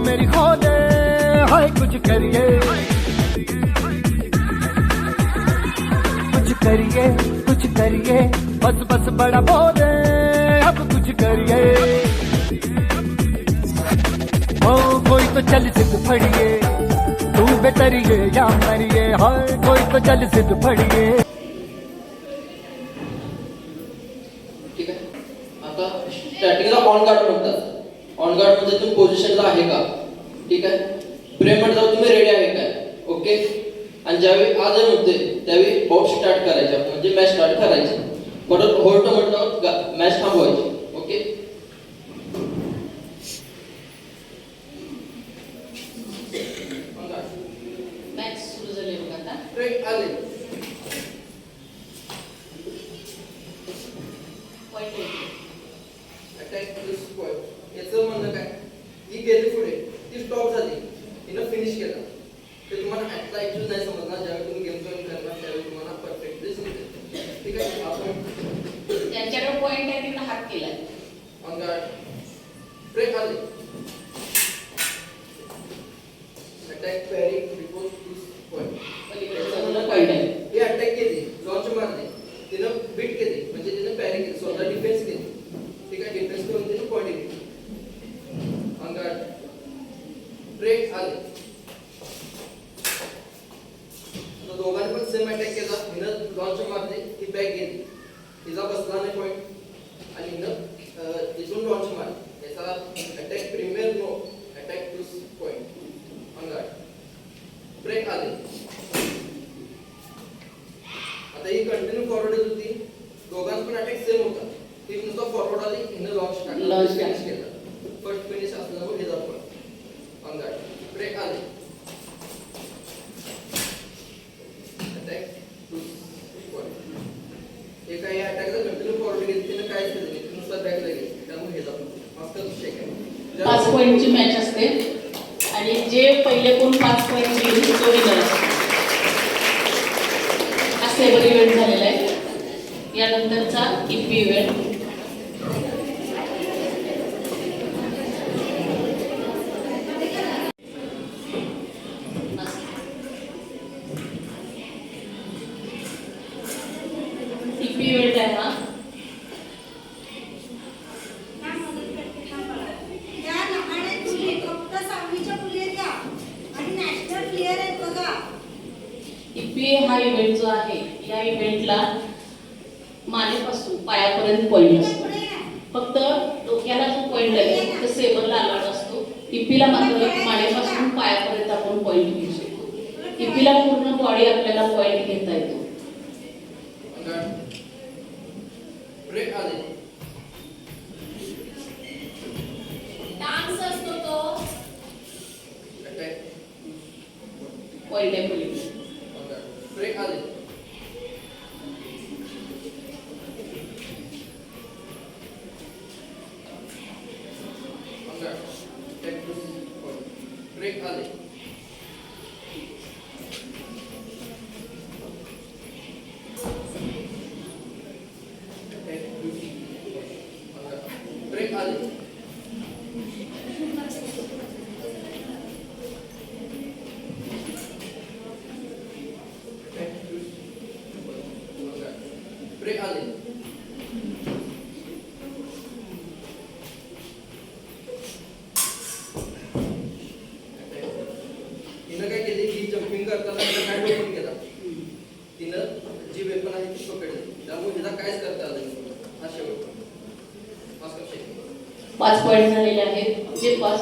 मेरी खो दे, हाय कुछ करिए, कुछ करिए, बस बस बड़ा बोले, अब कुछ करिए। ओ कोई तो चल सिद्ध फड़िए, तू बेतरिए या मरिए, हाय कोई तो चल सिद्ध फड़िए। ठीक आहे, आता स्टार्टिंगला ऑन गार्ड म्हणतात. ऑन गार्ड मध्ये तुम्ही पोझिशनला आहे का, ठीक आहे. प्रे म्हणतात तुम्ही रेडी आहे का, ओके. आणि ज्यावेळी आदर होते त्यावेळी बॉट स्टार्ट करायचा, म्हणजे मॅच स्टार्ट करायची. परत होल्ड म्हटलं मॅच थांबवायची, ओके. मॅच सुरू झाली बघा आता. ब्रेक आले, अटॅक दिस पॉइंट. याचं म्हणणं काय, ही गेली पुढे, ती स्टॉप झाली, हिनं फिनिश केला. ते तुम्हाला ऍटला ऍक्च्युअली नाही समजणार. ज्यावेळी तुम्ही गेम जॉईन करणार त्यावेळी तुम्हाला परफेक्टली समजेल, ठीक आहे. आपण त्यांच्याकडे पॉइंट आहे, तिकडे हात केलाय. ऑन गार्ड, ब्रेक आले, अटॅक पॅरी बिफोर दिस पॉइंट. पलीकडे पॉइंट आहे. हे अटॅक केली, लॉन्च मारली, तिनं बीट केली, म्हणजे तिनं पॅरी केली, स्वतः डिफेन्स केली, ठीक आहे. डिफेन्स करून तिनं पॉइंट केली. ऑन गार्ड, ब्रेक आले. दोघांनी पण सेम अटॅक केला. हिनं लॉन्च मारली, ही बॅक गेली, तिचा बसला नाही पॉइंट, आणि हिनं तिथून लॉन्च मारली. याचा attack premier no, attack to point. On guard, break आले. आता ही कंटिन्यू फॉरवर्ड येत होती, दोघांचा पण अटॅक सेम होता. ती नुसतं फॉरवर्ड आली, हिनं लॉन्च टाकला, फिनिश केला. फर्स्ट फिनिश असल्यामुळे हे जातो. ऑन गार्ड, ब्रेक आले, अटॅक टू पॉइंट. एका या अटॅकला कंटिन्यू फॉरवर्ड गेली, तिने काय केलं नाही, नुसतं बॅकला गेली, त्यामुळे हे जातो. मास्टर शेक आहे. 5 पॉइंटची मॅच असते आणि जे पहिले कोण 5 पॉइंट घेईल तो विनर असतो. हा सेवर इव्हेंट झालेला आहे. यानंतरचा इपी इव्हेंट. इपी इव्हेंट आहे हा. इपी हा इव्हेंट जो आहे, या इव्हेंटला मानेपासून पायापर्यंत पॉइंट असतो. फक्त डोक्याला जो पॉइंट आहे फक्त सेवरला अलाउड असतो. इपीला मात्र मानेपासून पायापर्यंत आपण पॉइंट घेऊ शकतो. इपीला पूर्ण बॉडी आपल्याला पॉइंट घेता येतो. ब्रेक आले, डान्स असतो तो अटॅक पॉइंट आहे पलीकडे. ब्रेक आले, ब्रेक आले, ब्रेक आले, ब्रेक आले, तिनं काय केली, ही जम्पिंग करताना काय ओपन केला, तिनं जी वेपन आहे ती पकडली, त्यामुळे तिला काहीच करता आलं नाही. हा शेवट 5 पॉइंट झालेले आहेत. जे 5